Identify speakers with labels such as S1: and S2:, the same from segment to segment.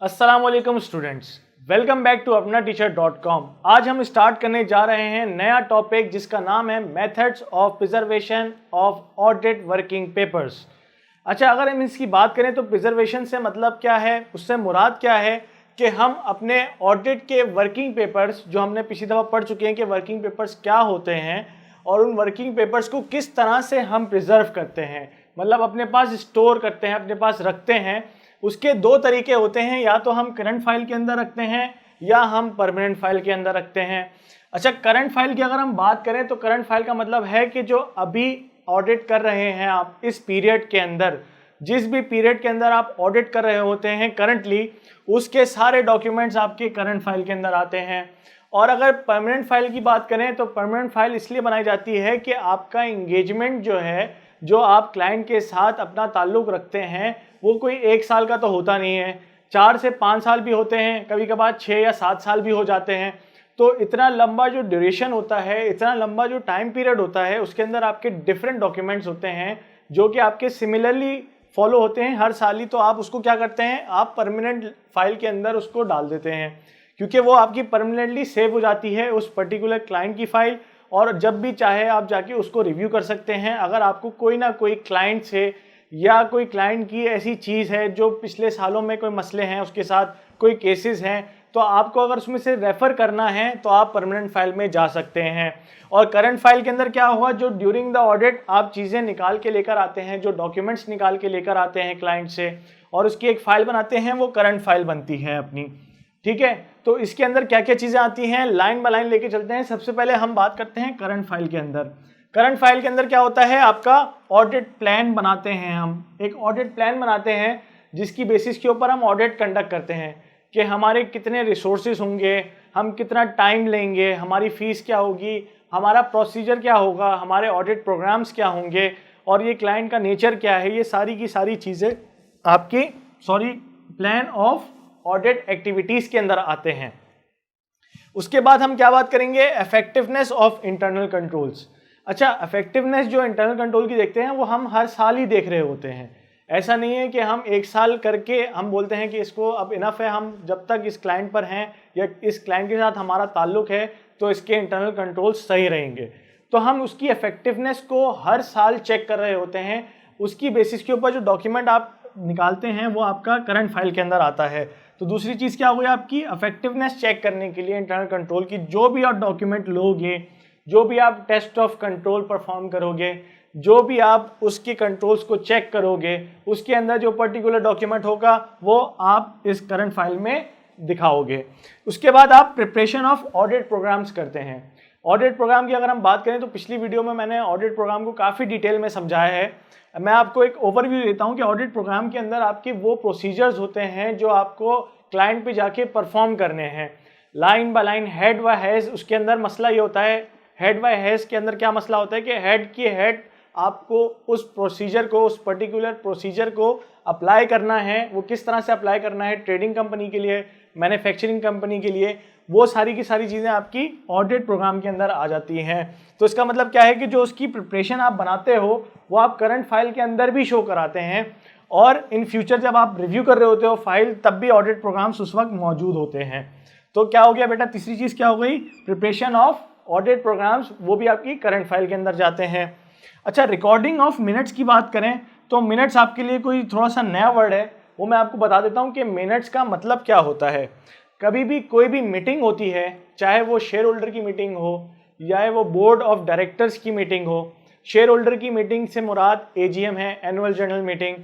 S1: अस्सलाम वालेकुम students, welcome back to अपना टीचर.com। आज हम स्टार्ट करने जा रहे हैं नया टॉपिक जिसका नाम है methods of preservation of audit working papers. अच्छा, अगर हम इसकी बात करें तो प्रिजर्वेशन से मतलब क्या है, उससे मुराद क्या है कि हम अपने ऑडिट के वर्किंग पेपर्स, जो हमने पिछली दफ़ा पढ़ चुके हैं कि वर्किंग पेपर्स क्या होते हैं और उन वर्किंग पेपर्स को किस तरह से हम प्रिजर्व करते हैं, मतलब अपने पास स्टोर करते हैं, अपने पास रखते हैं। उसके दो तरीके होते हैं, या तो हम करंट फाइल के अंदर रखते हैं या हम परमानेंट फाइल के अंदर रखते हैं। अच्छा, करंट फाइल की अगर हम बात करें तो करंट फाइल का मतलब है कि जो अभी ऑडिट कर रहे हैं आप, इस पीरियड के अंदर, जिस भी पीरियड के अंदर आप ऑडिट कर रहे होते हैं करंटली, उसके सारे डॉक्यूमेंट्स आपके करंट फाइल के अंदर आते हैं। और अगर परमानेंट फाइल की बात करें तो परमानेंट फाइल इसलिए बनाई जाती है कि आपका इंगेजमेंट जो है, जो आप क्लाइंट के साथ अपना ताल्लुक़ रखते हैं, वो कोई 1 साल का तो होता नहीं है, 4 से 5 साल भी होते हैं, कभी कभार 6 या 7 साल भी हो जाते हैं। तो इतना लंबा जो ड्यूरेशन होता है, इतना लंबा जो टाइम पीरियड होता है, उसके अंदर आपके डिफरेंट डॉक्यूमेंट्स होते हैं जो कि आपके सिमिलरली फॉलो होते हैं हर साल ही। तो आप उसको क्या करते हैं, आप परमानेंट फाइल के अंदर उसको डाल देते हैं, क्योंकि वो आपकी परमानेंटली सेव हो जाती है उस पर्टिकुलर क्लाइंट की फाइल, और जब भी चाहे आप जाके उसको रिव्यू कर सकते हैं। अगर आपको कोई ना कोई क्लाइंट से या कोई क्लाइंट की ऐसी चीज़ है जो पिछले सालों में कोई मसले हैं, उसके साथ कोई केसेस हैं, तो आपको अगर उसमें से रेफ़र करना है तो आप परमानेंट फाइल में जा सकते हैं। और करंट फाइल के अंदर क्या हुआ, जो ड्यूरिंग द ऑडिट आप चीज़ें निकाल के लेकर आते हैं, जो डॉक्यूमेंट्स निकाल के लेकर आते हैं क्लाइंट से और उसकी एक फ़ाइल बनाते हैं, वो करंट फाइल बनती है अपनी। ठीक है, तो इसके अंदर क्या क्या चीज़ें आती हैं, लाइन बाय लाइन लेके चलते हैं। सबसे पहले हम बात करते हैं करंट फाइल के अंदर। करंट फाइल के अंदर क्या होता है, आपका ऑडिट प्लान बनाते हैं। हम एक ऑडिट प्लान बनाते हैं जिसकी बेसिस के ऊपर हम ऑडिट कंडक्ट करते हैं कि हमारे कितने रिसोर्सेज होंगे, हम कितना टाइम लेंगे, हमारी फ़ीस क्या होगी, हमारा प्रोसीजर क्या होगा, हमारे ऑडिट प्रोग्राम्स क्या होंगे और ये क्लाइंट का नेचर क्या है। ये सारी की सारी चीज़ें आपकी प्लान ऑफ ऑडिट एक्टिविटीज़ के अंदर आते हैं। उसके बाद हम क्या बात करेंगे, इफेक्टिवनेस ऑफ इंटरनल कंट्रोल्स। अच्छा, इफेक्टिवनेस जो इंटरनल कंट्रोल की देखते हैं वो हम हर साल ही देख रहे होते हैं। ऐसा नहीं है कि हम 1 साल करके हम बोलते हैं कि इसको अब इनफ है, हम जब तक इस क्लाइंट पर हैं या इस क्लाइंट के साथ हमारा ताल्लुक है तो इसके इंटरनल कंट्रोल्स सही रहेंगे। तो हम उसकी इफेक्टिवनेस को हर साल चेक कर रहे होते हैं। उसकी बेसिस के ऊपर जो डॉक्यूमेंट आप निकालते हैं वो आपका करंट फाइल के अंदर आता है। तो दूसरी चीज़ क्या हो गई, आपकी इफेक्टिवनेस चेक करने के लिए इंटरनल कंट्रोल की जो भी आप डॉक्यूमेंट लोगे, जो भी आप टेस्ट ऑफ कंट्रोल परफॉर्म करोगे, जो भी आप उसके कंट्रोल्स को चेक करोगे, उसके अंदर जो पर्टिकुलर डॉक्यूमेंट होगा वो आप इस करंट फाइल में दिखाओगे। उसके बाद आप प्रिपरेशन ऑफ ऑडिट प्रोग्राम्स करते हैं। ऑडिट प्रोग्राम की अगर हम बात करें तो पिछली वीडियो में मैंने ऑडिट प्रोग्राम को काफ़ी डिटेल में समझाया है। मैं आपको एक ओवरव्यू देता हूं कि ऑडिट प्रोग्राम के अंदर आपके वो प्रोसीजर्स होते हैं जो आपको क्लाइंट पे जाके परफॉर्म करने हैं, line by line, head bye head. उसके अंदर मसला ये होता है, हेड बाय हेड के अंदर क्या मसला होता है कि हेड की हेड आपको उस प्रोसीजर को, उस पर्टिकुलर प्रोसीजर को अप्लाई करना है। वो किस तरह से अप्लाई करना है, ट्रेडिंग कंपनी के लिए, मैन्युफैक्चरिंग कंपनी के लिए, वो सारी की सारी चीज़ें आपकी ऑडिट प्रोग्राम के अंदर आ जाती हैं। तो इसका मतलब क्या है कि जो उसकी प्रिपरेशन आप बनाते हो वो आप करंट फाइल के अंदर भी शो कराते हैं, और इन फ्यूचर जब आप रिव्यू कर रहे होते हो फाइल, तब भी ऑडिट प्रोग्राम्स उस वक्त मौजूद होते हैं। तो क्या हो गया बेटा, तीसरी चीज़ क्या हो गई, प्रिपरेशन ऑफ ऑडिट प्रोग्राम्स, वो भी आपकी करंट फाइल के अंदर जाते हैं। अच्छा, रिकॉर्डिंग ऑफ मिनट्स की बात करें तो मिनट्स आपके लिए कोई थोड़ा सा नया वर्ड है, वो मैं आपको बता देता हूँ कि मिनट्स का मतलब क्या होता है। कभी भी कोई भी मीटिंग होती है, चाहे वो शेयर होल्डर की मीटिंग हो या वो बोर्ड ऑफ डायरेक्टर्स की मीटिंग हो। शेयर होल्डर की मीटिंग से मुराद एजीएम है, एनुअल जनरल मीटिंग।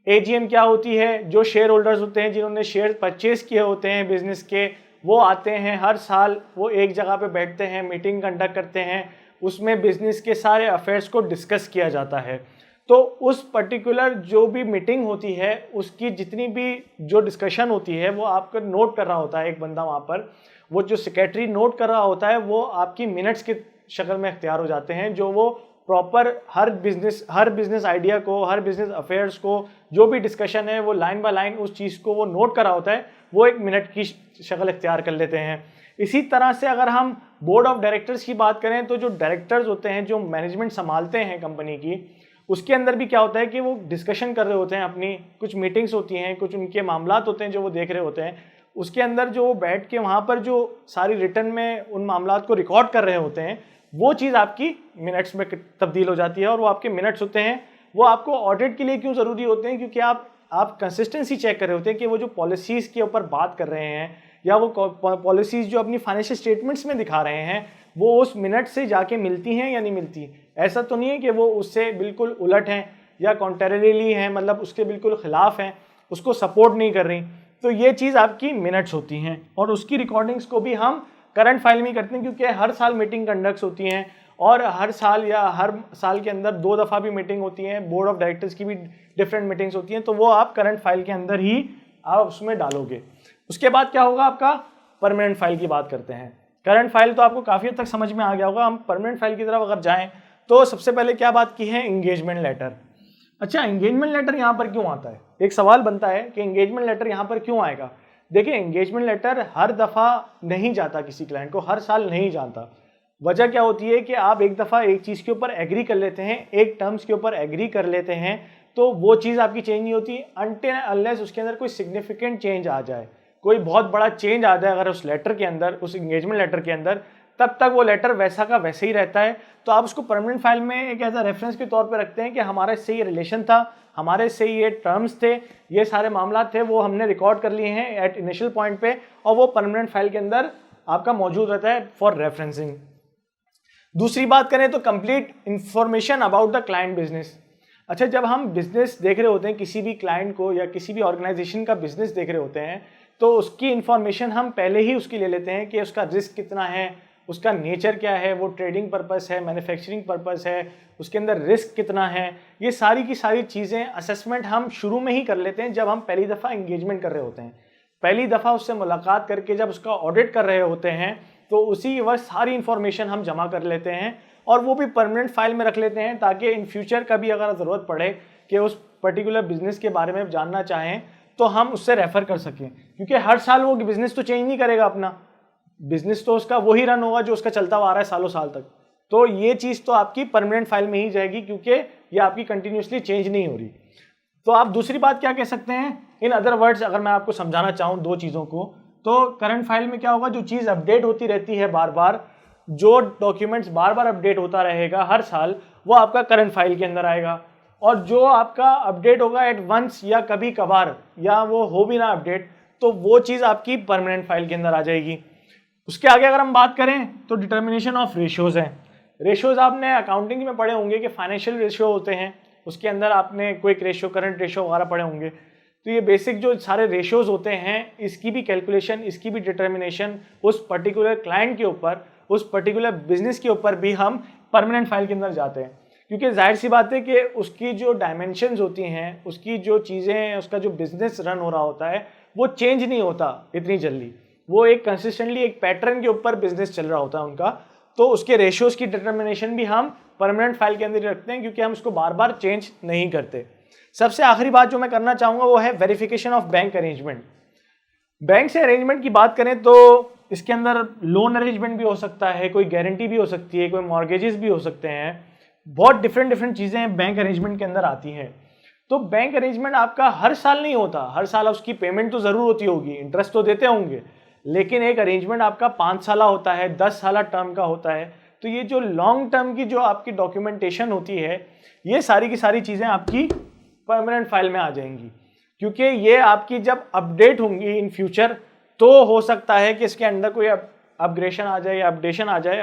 S1: एजीएम क्या होती है, जो शेयर होल्डर्स होते हैं जिन्होंने शेयर परचेज किए होते हैं बिजनेस के, वो आते हैं हर साल, वो एक जगह पे बैठते हैं, मीटिंग कंडक्ट करते हैं, उसमें बिजनेस के सारे अफेयर्स को डिस्कस किया जाता है। तो उस पर्टिकुलर जो भी मीटिंग होती है उसकी जितनी भी जो डिस्कशन होती है वो आपका नोट कर रहा होता है एक बंदा वहाँ पर, वो जो सेक्रेटरी नोट कर रहा होता है वो आपकी मिनट्स की शक्ल में इख्तियार हो जाते हैं, जो वो प्रॉपर हर बिजनेस आइडिया को, हर बिजनेस अफेयर्स को, जो भी डिस्कशन है वो लाइन बाय लाइन उस चीज़ को वो नोट कर रहा होता है, वो एक मिनट की शक्ल इख्तियार कर लेते हैं। इसी तरह से अगर हम बोर्ड ऑफ डायरेक्टर्स की बात करें तो जो डायरेक्टर्स होते हैं, जो मैनेजमेंट संभालते हैं कंपनी की, उसके अंदर भी क्या होता है कि वो डिस्कशन कर रहे होते हैं, अपनी कुछ मीटिंग्स होती हैं, कुछ उनके मामलात होते हैं जो वो देख रहे होते हैं। उसके अंदर जो बैठ के वहाँ पर जो सारी रिटर्न में उन मामलात को रिकॉर्ड कर रहे होते हैं, वो चीज़ आपकी मिनट्स में तब्दील हो जाती है। और वो आपके मिनट्स होते हैं, वो आपको ऑडिट के लिए क्यों ज़रूरी होते हैं? क्योंकि आप कंसिस्टेंसी चेक कर रहे होते हैं कि वो जो पॉलिसीज़ के ऊपर बात कर रहे हैं या वो पॉलिसीज़ जो अपनी फाइनेंशियल स्टेटमेंट्स में दिखा रहे हैं, वो उस मिनट से जाके मिलती हैं या नहीं मिलती। ऐसा तो नहीं है कि वो उससे बिल्कुल उलट हैं या कॉन्ट्रेरिली हैं, मतलब उसके बिल्कुल खिलाफ हैं, उसको सपोर्ट नहीं कर रही। तो ये चीज़ आपकी मिनट्स होती हैं, और उसकी रिकॉर्डिंग्स को भी हम करंट फाइल में करते हैं, क्योंकि हर साल मीटिंग कंडक्ट होती हैं, और हर साल या हर साल के अंदर 2 दफ़ा भी मीटिंग होती है, बोर्ड ऑफ डायरेक्टर्स की भी डिफरेंट मीटिंग्स होती हैं, तो वो आप करंट फाइल के अंदर ही आप उसमें डालोगे। उसके बाद क्या होगा, आपका परमानेंट फाइल की बात करते हैं। करंट फाइल तो आपको काफ़ी हद तक समझ में आ गया होगा। हम परमानेंट फाइल की तरफ अगर जाएँ तो सबसे पहले क्या बात की है, एंगेजमेंट लेटर। अच्छा, एंगेजमेंट लेटर यहाँ पर क्यों आता है? एक सवाल बनता है कि एंगेजमेंट लेटर यहाँ पर क्यों आएगा। देखिए, एंगेजमेंट लेटर हर दफ़ा नहीं जाता किसी क्लाइंट को, हर साल नहीं जाता। वजह क्या होती है कि आप एक दफ़ा एक चीज़ के ऊपर एग्री कर लेते हैं, एक टर्म्स के ऊपर एग्री कर लेते हैं, तो वो चीज़ आपकी चेंज नहीं होती अनटिल अनलेस उसके अंदर कोई सिग्निफिकेंट चेंज आ जाए, कोई बहुत बड़ा चेंज आ जाए अगर उस लेटर के अंदर, उस एंगेजमेंट लेटर के अंदर, तब तक वो लेटर वैसा का वैसे ही रहता है। तो आप उसको परमानेंट फाइल में एक एज अ रेफरेंस के तौर पे रखते हैं कि हमारे इससे ये रिलेशन था, हमारे इससे ये टर्म्स थे, ये सारे मामला थे, वो हमने रिकॉर्ड कर लिए हैं एट इनिशियल पॉइंट पे, और वो परमानेंट फाइल के अंदर आपका मौजूद रहता है फॉर रेफरेंसिंग। दूसरी बात करें तो complete information about the client business. अच्छा, जब हम बिजनेस देख रहे होते हैं, किसी भी क्लाइंट को या किसी भी ऑर्गेनाइजेशन का बिजनेस देख रहे होते हैं, तो उसकी इंफॉर्मेशन हम पहले ही उसकी ले लेते हैं कि उसका रिस्क कितना है, उसका नेचर क्या है, वो ट्रेडिंग पर्पस है, मैन्युफैक्चरिंग पर्पस है, उसके अंदर रिस्क कितना है, ये सारी की सारी चीज़ें असेसमेंट हम शुरू में ही कर लेते हैं जब हम पहली दफ़ा एंगेजमेंट कर रहे होते हैं। पहली दफ़ा उससे मुलाकात करके जब उसका ऑडिट कर रहे होते हैं, तो उसी वक्त सारी इंफॉर्मेशन हम जमा कर लेते हैं, और वो भी परमानेंट फाइल में रख लेते हैं, ताकि इन फ्यूचर कभी अगर ज़रूरत पड़े कि उस पर्टिकुलर बिजनेस के बारे में जानना चाहें तो हम उससे रेफ़र कर सकें। क्योंकि हर साल वो बिज़नेस तो चेंज नहीं करेगा, अपना बिजनेस तो उसका वही रन होगा जो उसका चलता हुआ आ रहा है सालों साल तक। तो ये चीज़ तो आपकी परमानेंट फाइल में ही जाएगी, क्योंकि ये आपकी कंटिन्यूसली चेंज नहीं हो रही। तो आप दूसरी बात क्या कह सकते हैं, इन अदर वर्ड्स अगर मैं आपको समझाना चाहूँ दो चीज़ों को, तो करंट फाइल में क्या होगा, जो चीज़ अपडेट होती रहती है बार बार, जो डॉक्यूमेंट्स बार बार अपडेट होता रहेगा हर साल, वो आपका करंट फाइल के अंदर आएगा। और जो आपका अपडेट होगा एट वंस या कभी कभार, या वो हो भी ना अपडेट, तो वो चीज़ आपकी परमानेंट फाइल के अंदर आ जाएगी। उसके आगे अगर हम बात करें तो डिटर्मिनेशन ऑफ रेशियोज़ हैं। रेशियोज़ आपने अकाउंटिंग में पढ़े होंगे कि फाइनेंशियल रेशियो होते हैं, उसके अंदर आपने क्विक रेशियो, करंट रेशियो वगैरह पढ़े होंगे। तो ये बेसिक जो सारे रेशियोज़ होते हैं, इसकी भी कैलकुलेशन, इसकी भी डिटर्मिनेशन उस पर्टिकुलर क्लाइंट के ऊपर, उस पर्टिकुलर बिजनेस के ऊपर भी हम परमानेंट फाइल के अंदर जाते हैं। क्योंकि जाहिर सी बात है कि उसकी जो डायमेंशंस होती हैं, उसकी जो चीज़ें हैं, उसका जो बिजनेस रन हो रहा होता है, वो चेंज नहीं होता इतनी जल्दी। वो एक कंसिस्टेंटली एक पैटर्न के ऊपर बिजनेस चल रहा होता है उनका। तो उसके रेशियोज़ की डिटर्मिनेशन भी हम परमानेंट फाइल के अंदर ही रखते हैं, क्योंकि हम उसको बार बार चेंज नहीं करते। सबसे आखिरी बात जो मैं करना चाहूँगा वो है verification of bank arrangement. Bank से अरेंजमेंट की बात करें तो इसके अंदर लोन अरेंजमेंट भी हो सकता है, कोई गारंटी भी हो सकती है, कोई मॉर्गेजेस भी हो सकते हैं, बहुत डिफरेंट चीज़ें बैंक अरेंजमेंट के अंदर आती हैं। तो बैंक अरेंजमेंट आपका हर साल नहीं होता, हर साल उसकी पेमेंट तो ज़रूर होती होगी, इंटरेस्ट तो देते होंगे, लेकिन एक अरेंजमेंट आपका 5 साल होता है, 10 साल टर्म का होता है। तो ये जो लॉन्ग टर्म की जो आपकी डॉक्यूमेंटेशन होती है, ये सारी की सारी चीज़ें आपकी परमानेंट फाइल में आ जाएंगी, क्योंकि ये आपकी जब अपडेट होंगी इन फ्यूचर, तो हो सकता है कि इसके अंदर कोई अपग्रेडेशन आ जाए या अपडेशन आ जाए,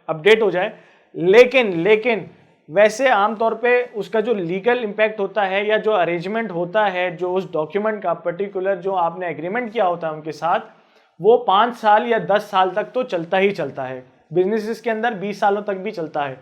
S1: अपडेट हो जाए। लेकिन वैसे आमतौर पे उसका जो लीगल इम्पैक्ट होता है या जो अरेंजमेंट होता है, जो उस डॉक्यूमेंट का पर्टिकुलर जो आपने एग्रीमेंट किया होता है उनके साथ, वो 5 साल या 10 साल तक तो चलता ही चलता है। बिजनेसेस के अंदर 20 सालों तक भी चलता है।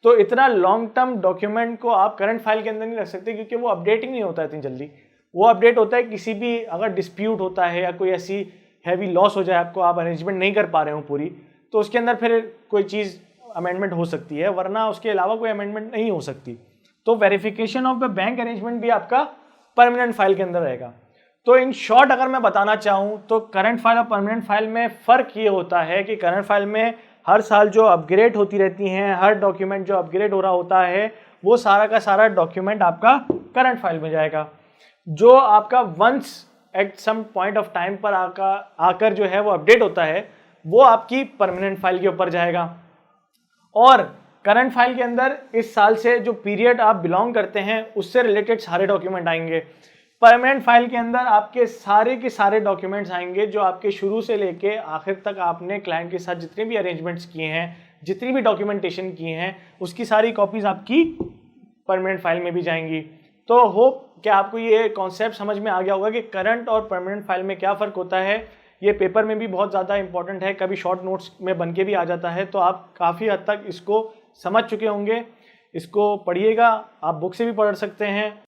S1: तो इतना लॉन्ग टर्म डॉक्यूमेंट को आप करंट फाइल के अंदर नहीं रख सकते, क्योंकि वो अपडेटिंग नहीं होता है इतनी जल्दी। वो अपडेट होता है किसी भी अगर डिस्प्यूट होता है या कोई ऐसी हैवी लॉस हो जाए आपको, आप अरेंजमेंट नहीं कर पा रहे हो पूरी, तो उसके अंदर फिर कोई चीज़ अमेंडमेंट हो सकती है, वरना उसके अलावा कोई अमेंडमेंट नहीं हो सकती। तो verification of the bank arrangement भी आपका परमानेंट फाइल के अंदर रहेगा। तो इन शॉर्ट अगर मैं बताना चाहूँ तो करंट फाइल और परमानेंट फाइल में फ़र्क ये होता है कि करंट फाइल में हर साल जो अपग्रेड होती रहती हैं, हर डॉक्यूमेंट जो अपग्रेड हो रहा होता है वो सारा का सारा डॉक्यूमेंट आपका करंट फाइल में जाएगा। जो आपका once at some point of time पर आकर जो है वो अपडेट होता है वो आपकी परमानेंट फाइल के ऊपर जाएगा। और करंट फाइल के अंदर इस साल से जो पीरियड आप बिलोंग करते हैं उससे रिलेटेड सारे डॉक्यूमेंट आएंगे। परमानेंट फाइल के अंदर आपके सारे के सारे डॉक्यूमेंट्स आएंगे जो आपके शुरू से लेके आखिर तक आपने क्लाइंट के साथ जितने भी अरेंजमेंट्स किए हैं, जितनी भी डॉक्यूमेंटेशन किए हैं, उसकी सारी कॉपीज आपकी परमानेंट फाइल में भी जाएंगी। तो होप कि आपको ये कॉन्सेप्ट समझ में आ गया होगा कि करंट और परमानेंट फाइल में क्या फ़र्क होता है। ये पेपर में भी बहुत ज़्यादा इंपॉर्टेंट है, कभी शॉर्ट नोट्स में बन के भी आ जाता है, तो आप काफ़ी हद तक इसको समझ चुके होंगे। इसको पढ़िएगा, आप बुक से भी पढ़ सकते हैं।